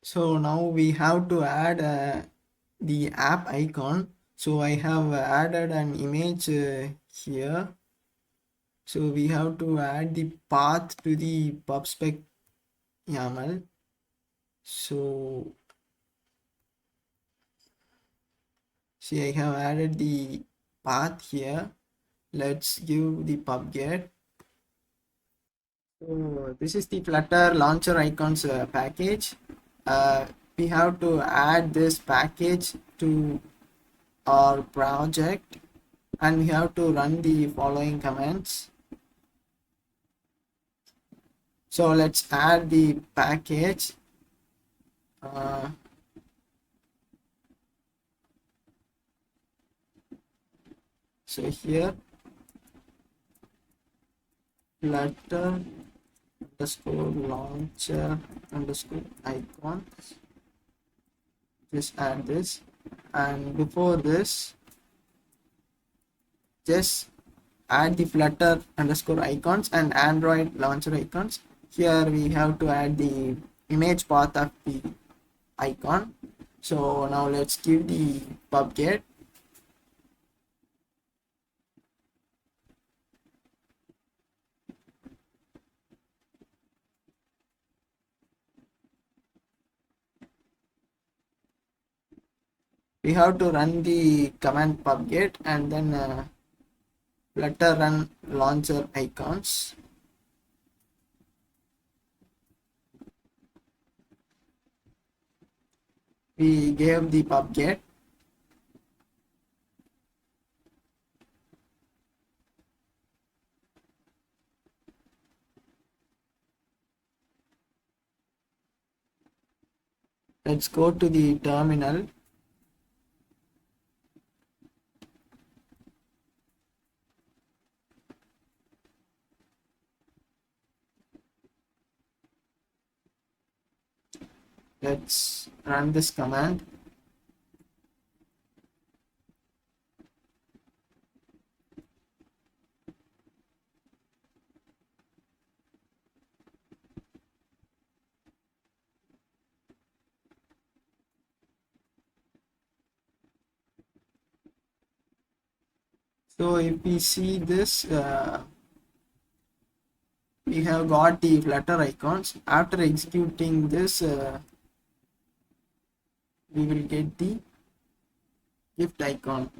So now we have to add the app icon. So I have added an image here. So we have to add the path to the pubspec YAML. So see, I have added the path here. Let's give the pubget. So this is the Flutter Launcher Icons package. We have to add this package to our project, and we have to run the following commands. So let's add the package. So here flutter underscore launcher underscore icons, just add this, and before this just add the flutter underscore icons and Android launcher icons. Here we have to add the image path of the icon. So now let's give the pubget. We have to run the command pubget and then flutter run launcher icons. We gave the pubget. Let's go to the terminal. Let's run this command. So if we see this, we have got the flutter icons. After executing this, we will get the gift icon.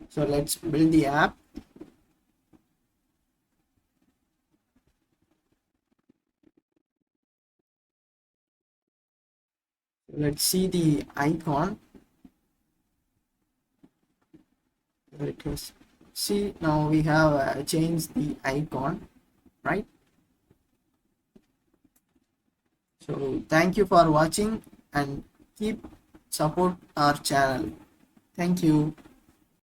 So let's build the app. Let's see the icon. There it is. See, now we have changed the icon, right? So thank you for watching and keep support our channel. Thank you.